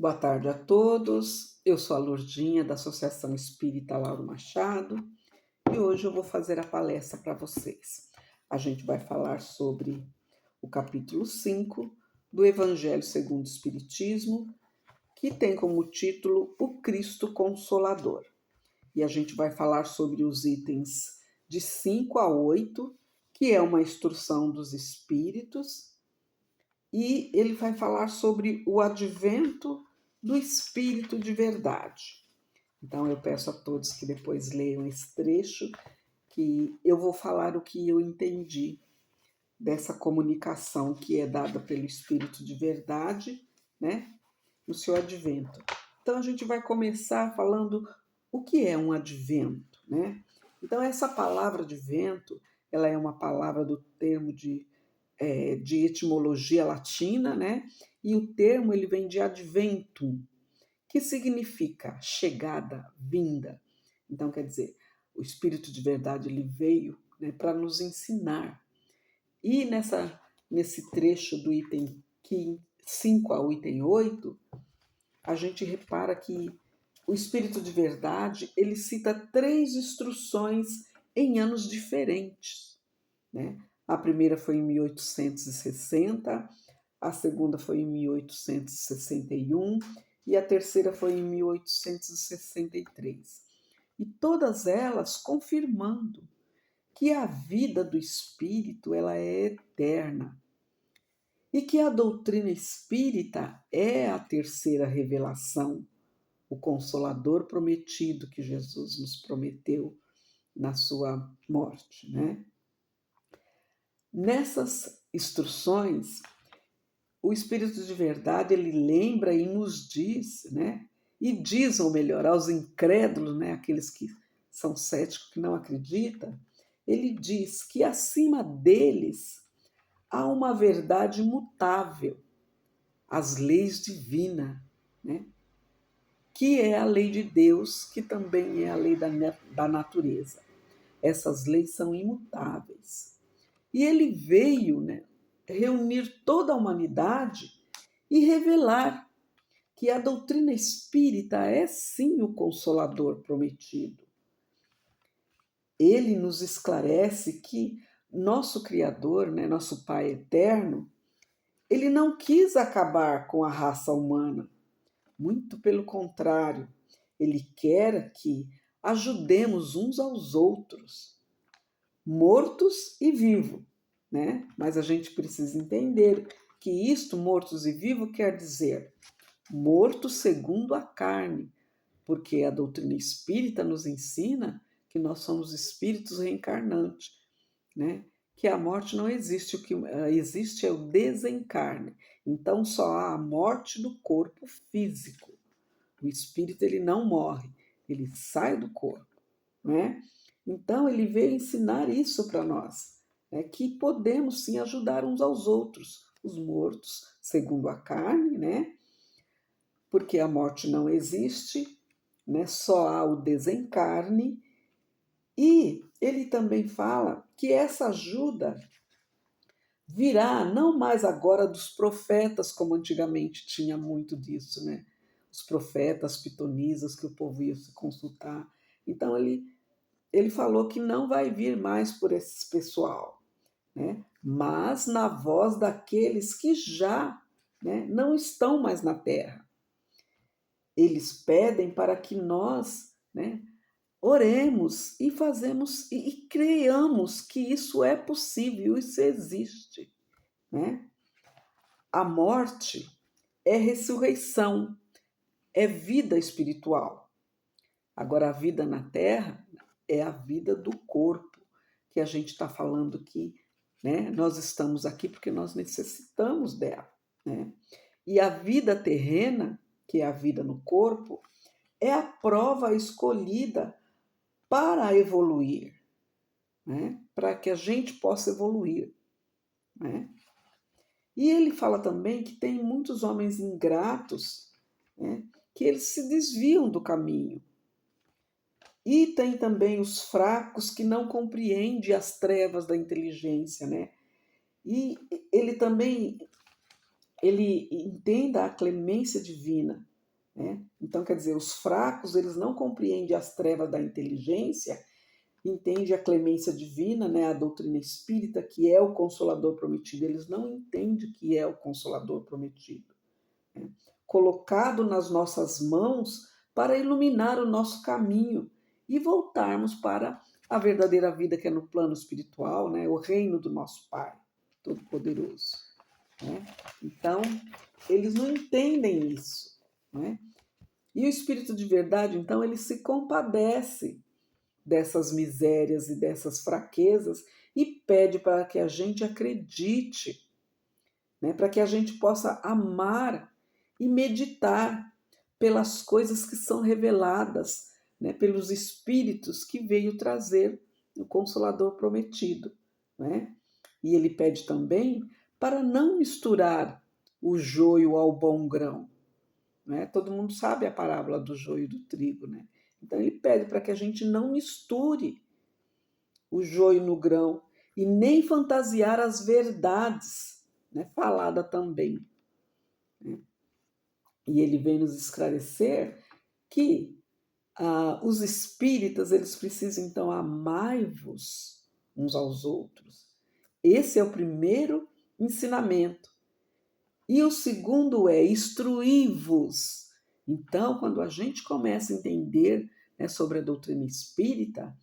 Boa tarde a todos. Eu sou a Lourdinha, da Associação Espírita Lauro Machado, e hoje eu vou fazer a palestra para vocês. A gente vai falar sobre o capítulo 5 do Evangelho segundo o Espiritismo, que tem como título O Cristo Consolador. E a gente vai falar sobre os itens de 5 a 8, que é uma instrução dos Espíritos, e ele vai falar sobre o advento do Espírito de verdade. Então eu peço a todos que depois leiam esse trecho, que eu vou falar o que eu entendi dessa comunicação que é dada pelo Espírito de verdade, né, no seu advento. Então a gente vai começar falando o que é um advento, né? Então essa palavra advento, ela é uma palavra do termo de etimologia latina, né? E o termo ele vem de adventum, que significa chegada, vinda. Então, quer dizer, o Espírito de verdade ele veio, né, para nos ensinar. E nesse trecho do item 5 ao item 8, a gente repara que o Espírito de verdade ele cita 3 instruções em anos diferentes, né? A primeira foi em 1860, a segunda foi em 1861 e a terceira foi em 1863. E todas elas confirmando que a vida do espírito ela é eterna e que a doutrina espírita é a terceira revelação, o consolador prometido que Jesus nos prometeu na sua morte, né? Nessas instruções, o Espírito de verdade, ele lembra e nos diz, né? E diz, ou melhor, aos incrédulos, né? Aqueles que são céticos, que não acreditam, ele diz que acima deles há uma verdade imutável, as leis divinas, né? Que é a lei de Deus, que também é a lei da natureza. Essas leis são imutáveis. E ele veio, né, reunir toda a humanidade e revelar que a doutrina espírita é sim o consolador prometido. Ele nos esclarece que nosso Criador, né, nosso Pai eterno, ele não quis acabar com a raça humana. Muito pelo contrário, ele quer que ajudemos uns aos outros, mortos e vivos, né? Mas a gente precisa entender que isto, mortos e vivos, quer dizer mortos segundo a carne, porque a doutrina espírita nos ensina que nós somos espíritos reencarnantes, né? Que a morte não existe, o que existe é o desencarne. Então só há a morte do corpo físico. O espírito ele não morre, ele sai do corpo, né? Então ele veio ensinar isso para nós, né? Que podemos sim ajudar uns aos outros, os mortos segundo a carne, né? Porque a morte não existe, né? Só há o desencarne. E ele também fala que essa ajuda virá não mais agora dos profetas, como antigamente tinha muito disso, né? Os profetas pitonisas que o povo ia se consultar. Então ele falou que não vai vir mais por esse pessoal, né? Mas na voz daqueles que já, né, não estão mais na terra. Eles pedem para que nós, né, oremos e fazemos e creiamos que isso é possível, isso existe, né? A morte é ressurreição, é vida espiritual. Agora, a vida na Terra é a vida do corpo, que a gente está falando que, né, nós estamos aqui porque nós necessitamos dela, né? E a vida terrena, que é a vida no corpo, é a prova escolhida para evoluir, né? Para que a gente possa evoluir, né? E ele fala também que tem muitos homens ingratos, né, que eles se desviam do caminho. E tem também os fracos que não compreendem as trevas da inteligência, né? E ele também ele entenda a clemência divina, né? Então, quer dizer, os fracos, eles não compreendem as trevas da inteligência, entendem a clemência divina, né? A doutrina espírita, que é o Consolador prometido, eles não entendem que é o Consolador prometido, né? Colocado nas nossas mãos para iluminar o nosso caminho e voltarmos para a verdadeira vida que é no plano espiritual, né? O reino do nosso Pai Todo-Poderoso, né? Então, eles não entendem isso, né? E o Espírito de verdade, então, ele se compadece dessas misérias e dessas fraquezas e pede para que a gente acredite, né? Para que a gente possa amar e meditar pelas coisas que são reveladas, né? Pelos Espíritos que veio trazer o Consolador prometido, né? E ele pede também para não misturar o joio ao bom grão, né? Todo mundo sabe a parábola do joio e do trigo, né? Então ele pede para que a gente não misture o joio no grão e nem fantasiar as verdades, né? Falada também, né? E ele vem nos esclarecer que os espíritas eles precisam então amai-vos uns aos outros. Esse é o primeiro ensinamento. E o segundo é instruí-vos. Então, quando a gente começa a entender, né, sobre a doutrina espírita,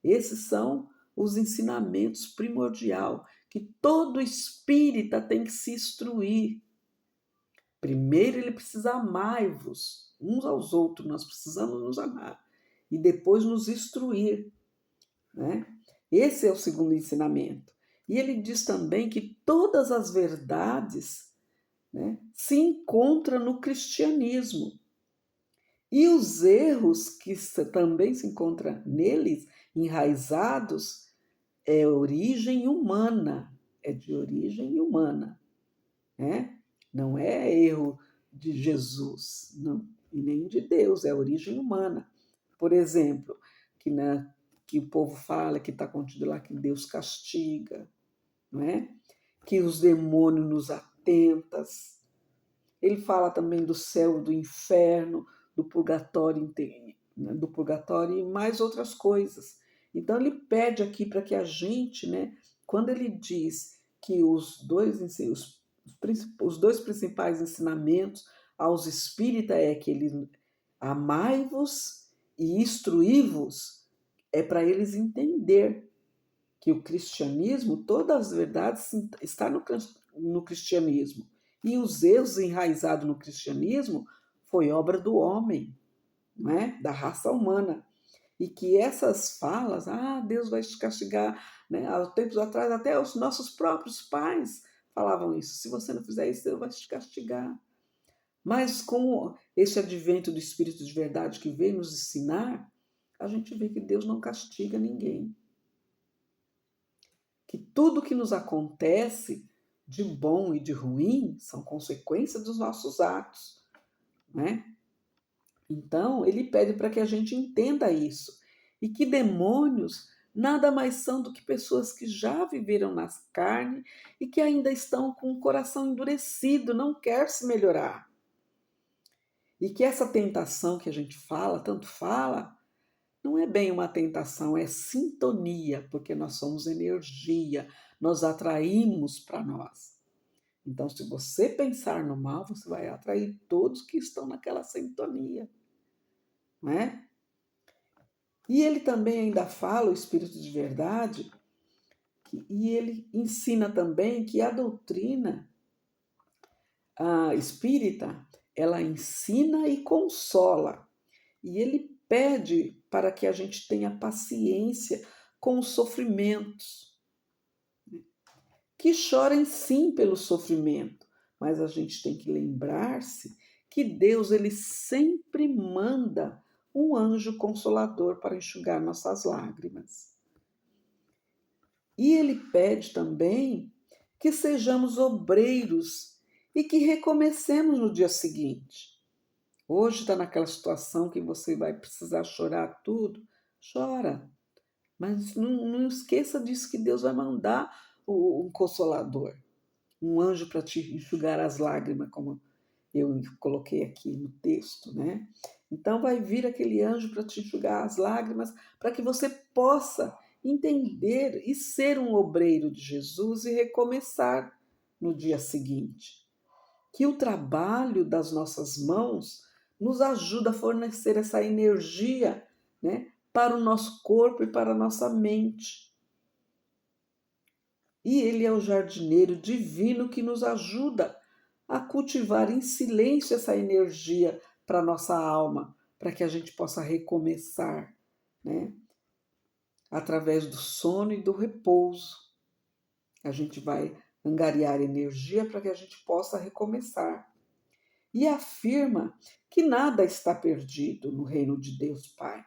esses são os ensinamentos primordial que todo espírita tem que se instruir. Primeiro ele precisa amai-vos uns aos outros, nós precisamos nos amar e depois nos instruir, né? Esse é o segundo ensinamento. E ele diz também que todas as verdades, né, se encontram no cristianismo. E os erros que também se encontram neles, enraizados, é origem humana, é de origem humana, né? Não é erro de Jesus, não, e nem de Deus, é origem humana. Por exemplo, que o povo fala que está contido lá que Deus castiga, não é? Que os demônios nos atentas. Ele fala também do céu, do inferno, do purgatório, né, do purgatório e mais outras coisas. Então ele pede aqui para que a gente, né, quando ele diz que os dois principais ensinamentos aos espíritas é que ele amai-vos e instruí-vos, é para eles entender que o cristianismo, todas as verdades está no cristianismo. E os erros enraizados no cristianismo foi obra do homem, não é? Da raça humana. E que essas falas, Deus vai te castigar, né? Há tempos atrás até os nossos próprios pais falavam isso. Se você não fizer isso, Deus vai te castigar. Mas com esse advento do Espírito de verdade que veio nos ensinar, a gente vê que Deus não castiga ninguém. Que tudo que nos acontece de bom e de ruim são consequências dos nossos atos, né? Então, ele pede para que a gente entenda isso e que demônios nada mais são do que pessoas que já viveram nas carnes e que ainda estão com o coração endurecido, não quer se melhorar. E que essa tentação que a gente fala, tanto fala, não é bem uma tentação, é sintonia, porque nós somos energia, nós atraímos para nós. Então, se você pensar no mal, você vai atrair todos que estão naquela sintonia, não é? E ele também ainda fala, o Espírito de Verdade, e ele ensina também que a doutrina espírita, ela ensina e consola. E ele pede para que a gente tenha paciência com os sofrimentos, que chorem sim pelo sofrimento, mas a gente tem que lembrar-se que Deus ele sempre manda um anjo consolador para enxugar nossas lágrimas. E ele pede também que sejamos obreiros e que recomecemos no dia seguinte. Hoje está naquela situação que você vai precisar chorar tudo, chora. Mas não esqueça disso que Deus vai mandar um consolador, um anjo para te enxugar as lágrimas, como eu coloquei aqui no texto, né? Então vai vir aquele anjo para te enxugar as lágrimas, para que você possa entender e ser um obreiro de Jesus e recomeçar no dia seguinte. Que o trabalho das nossas mãos nos ajuda a fornecer essa energia, né, para o nosso corpo e para a nossa mente. E Ele é o jardineiro divino que nos ajuda a cultivar em silêncio essa energia para a nossa alma, para que a gente possa recomeçar, né? Através do sono e do repouso. A gente vai angariar energia para que a gente possa recomeçar. E afirma que nada está perdido no reino de Deus Pai,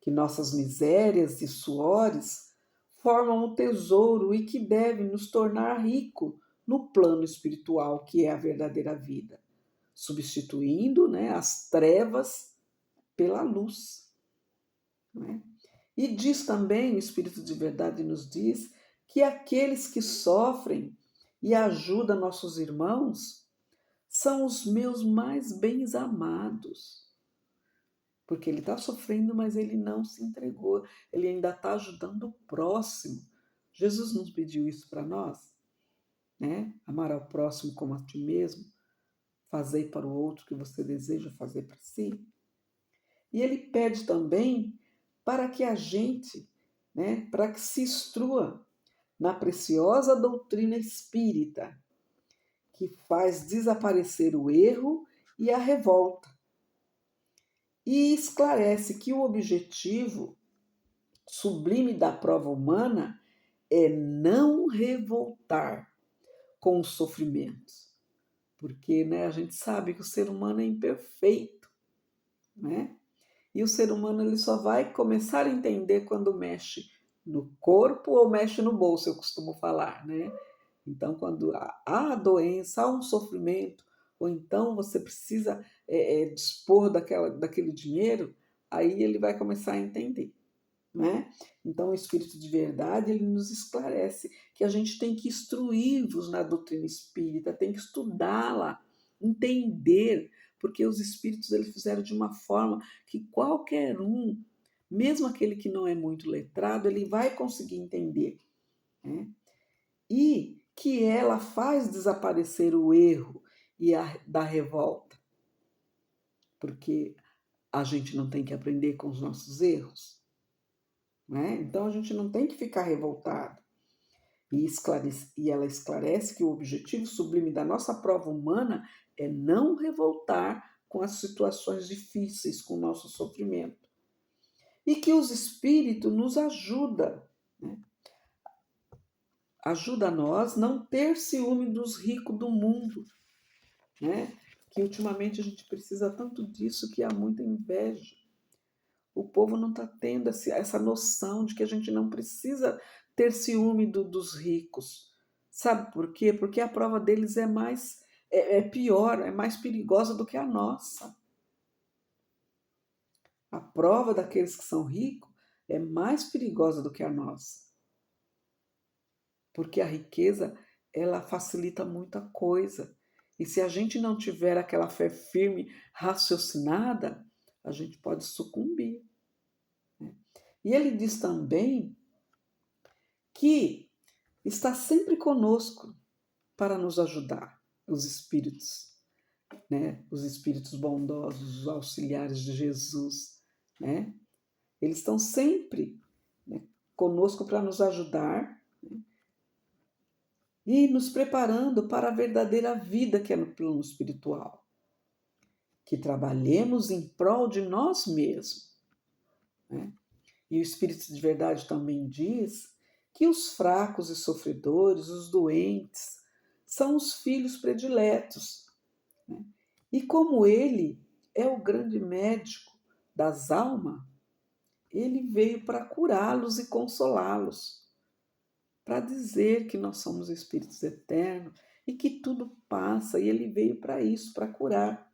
que nossas misérias e suores formam um tesouro e que deve nos tornar rico no plano espiritual, que é a verdadeira vida, substituindo, né, as trevas pela luz. Né? E diz também, o Espírito de Verdade nos diz, que aqueles que sofrem e ajudam nossos irmãos são os meus mais bens amados. Porque ele está sofrendo, mas ele não se entregou. Ele ainda está ajudando o próximo. Jesus nos pediu isso para nós, né? Amar ao próximo como a ti mesmo. Fazei para o outro o que você deseja fazer para si. E ele pede também para que a gente, né, para que se instrua na preciosa doutrina espírita, que faz desaparecer o erro e a revolta. E esclarece que o objetivo sublime da prova humana é não revoltar com os sofrimentos, porque, né, a gente sabe que o ser humano é imperfeito, né? E o ser humano ele só vai começar a entender quando mexe no corpo ou mexe no bolso, eu costumo falar, né? Então, quando há a doença, há um sofrimento, ou então você precisa dispor daquele dinheiro, aí ele vai começar a entender. Né? Então, o Espírito de Verdade ele nos esclarece que a gente tem que instruir-vos na doutrina espírita, tem que estudá-la, entender, porque os Espíritos eles fizeram de uma forma que qualquer um, mesmo aquele que não é muito letrado, ele vai conseguir entender. Né? E que ela faz desaparecer o erro e da revolta, porque a gente não tem que aprender com os nossos erros. Né? Então a gente não tem que ficar revoltado. E ela esclarece que o objetivo sublime da nossa prova humana é não revoltar com as situações difíceis, com o nosso sofrimento. E que os espíritos nos ajudam, né? Ajuda a nós não ter ciúme dos ricos do mundo, né? Que ultimamente a gente precisa tanto disso que há muita inveja. O povo não está tendo essa noção de que a gente não precisa ter ciúme dos ricos. Sabe por quê? Porque a prova deles é pior, é mais perigosa do que a nossa. A prova daqueles que são ricos é mais perigosa do que a nossa. Porque a riqueza, ela facilita muita coisa. E se a gente não tiver aquela fé firme, raciocinada, a gente pode sucumbir. E ele diz também que está sempre conosco para nos ajudar, os espíritos, né? Os espíritos bondosos, os auxiliares de Jesus, né? Eles estão sempre, né, conosco para nos ajudar, né? E nos preparando para a verdadeira vida que é no plano espiritual. Que trabalhemos em prol de nós mesmos, né? E o Espírito de Verdade também diz que os fracos e sofredores, os doentes, são os filhos prediletos. Né? E como ele é o grande médico das almas, ele veio para curá-los e consolá-los, para dizer que nós somos espíritos eternos e que tudo passa, e ele veio para isso, para curar.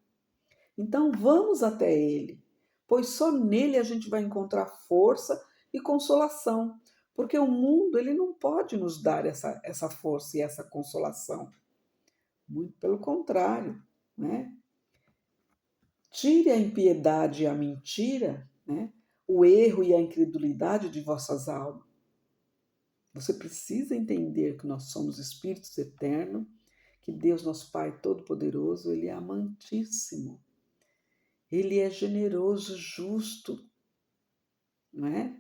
Então vamos até ele, pois só nele a gente vai encontrar força e consolação, porque o mundo ele não pode nos dar essa força e essa consolação. Muito pelo contrário. né? Tire a impiedade e a mentira, né? O erro e a incredulidade de vossas almas. Você precisa entender que nós somos espíritos eternos, que Deus, nosso Pai Todo-Poderoso, Ele é amantíssimo. Ele é generoso, justo, não é?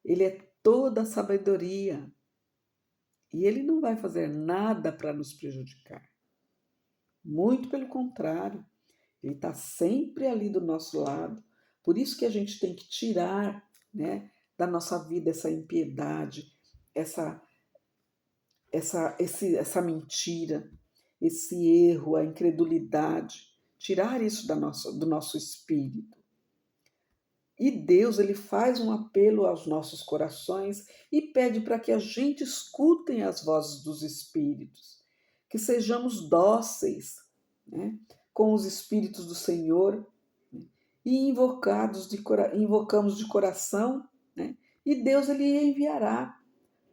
Ele é toda a sabedoria. E Ele não vai fazer nada para nos prejudicar. Muito pelo contrário, Ele está sempre ali do nosso lado. Por isso que a gente tem que tirar, né, da nossa vida essa impiedade, essa, essa mentira, esse erro, a incredulidade. Tirar isso do nosso espírito. E Deus, ele faz um apelo aos nossos corações e pede para que a gente escutem as vozes dos espíritos, que sejamos dóceis, né, com os espíritos do Senhor, né, e invocamos de coração, né, e Deus ele enviará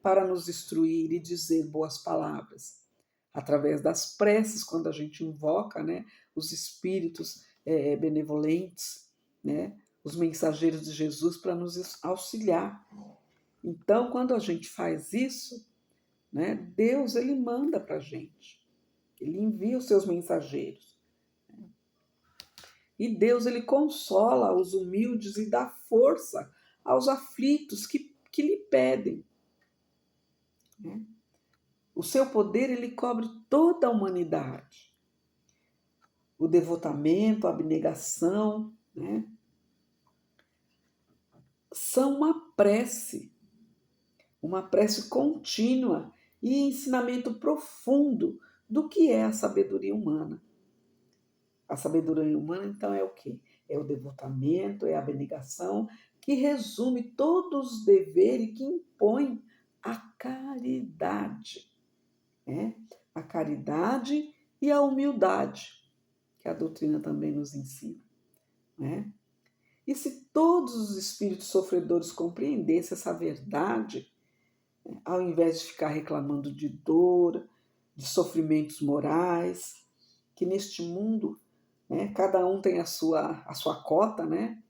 para nos instruir e dizer boas palavras. Através das preces, quando a gente invoca, né, os espíritos benevolentes, né, os mensageiros de Jesus para nos auxiliar. Então, quando a gente faz isso, né, Deus ele manda para a gente, ele envia os seus mensageiros. E Deus ele consola os humildes e dá força aos aflitos que lhe pedem. Né? O seu poder ele cobre toda a humanidade. O devotamento, a abnegação, né, são uma prece contínua e ensinamento profundo do que é a sabedoria humana. A sabedoria humana, então, é o quê? É o devotamento, é a abnegação, que resume todos os deveres e que impõe a caridade. Né? A caridade e a humildade, que a doutrina também nos ensina. Né? E se todos os espíritos sofredores compreendessem essa verdade, ao invés de ficar reclamando de dor, de sofrimentos morais, que neste mundo, né, cada um tem a sua cota, né?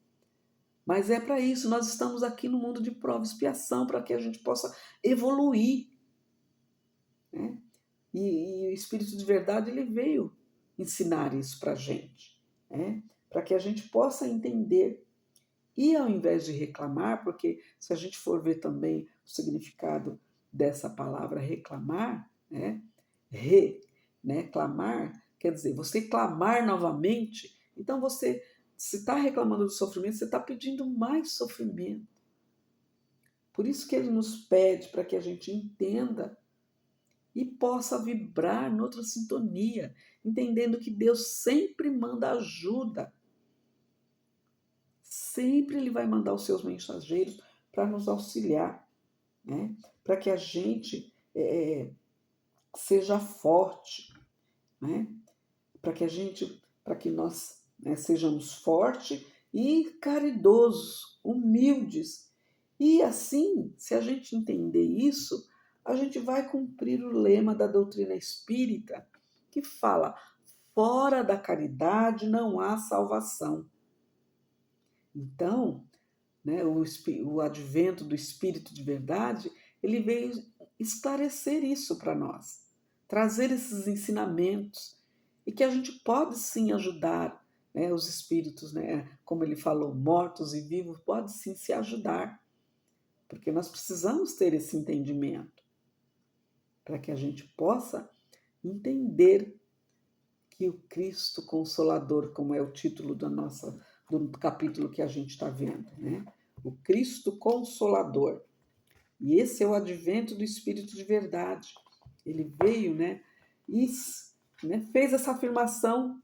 Mas é para isso, nós estamos aqui no mundo de prova e expiação, para que a gente possa evoluir. Né? E o Espírito de Verdade, ele veio ensinar isso para a gente, né? Para que a gente possa entender. E ao invés de reclamar, porque se a gente for ver também o significado dessa palavra reclamar, né? Né? Clamar, quer dizer, você clamar novamente, então você, se está reclamando do sofrimento, você está pedindo mais sofrimento. Por isso que ele nos pede para que a gente entenda e possa vibrar noutra sintonia, entendendo que Deus sempre manda ajuda. Sempre ele vai mandar os seus mensageiros para nos auxiliar, né? Para que a gente seja forte, né? Para que nós, né, sejamos fortes e caridosos, humildes. E assim, se a gente entender isso, a gente vai cumprir o lema da doutrina espírita, que fala: fora da caridade não há salvação. Então, né, o advento do Espírito de Verdade, ele veio esclarecer isso para nós, trazer esses ensinamentos, e que a gente pode sim ajudar, né, os espíritos, né, como ele falou, mortos e vivos, pode sim se ajudar, porque nós precisamos ter esse entendimento, para que a gente possa entender que o Cristo Consolador, como é o título do capítulo que a gente está vendo, né? O Cristo Consolador. E esse é o advento do Espírito de Verdade. Ele veio, né, e fez essa afirmação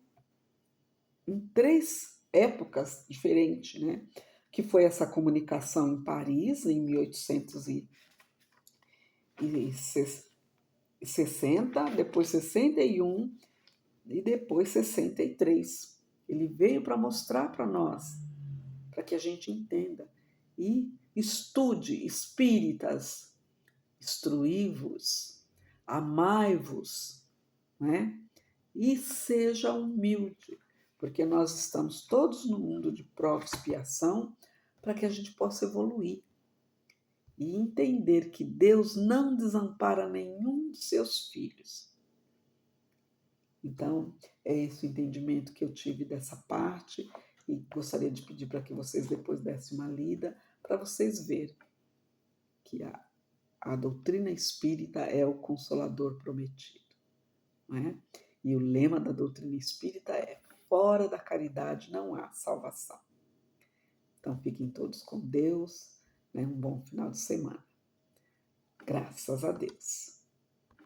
em 3 épocas diferentes, né? Que foi essa comunicação em Paris, em 1860, depois 61 e depois 63. Ele veio para mostrar para nós, para que a gente entenda. E estude, espíritas, instruí-vos, amai-vos, né? e seja humilde, porque nós estamos todos no mundo de prova e expiação para que a gente possa evoluir e entender que Deus não desampara nenhum de seus filhos. Então, é esse o entendimento que eu tive dessa parte e gostaria de pedir para que vocês depois dessem uma lida para vocês verem que a doutrina espírita é o consolador prometido, não é? E o lema da doutrina espírita é: fora da caridade não há salvação. Então, fiquem todos com Deus, né? Um bom final de semana. Graças a Deus.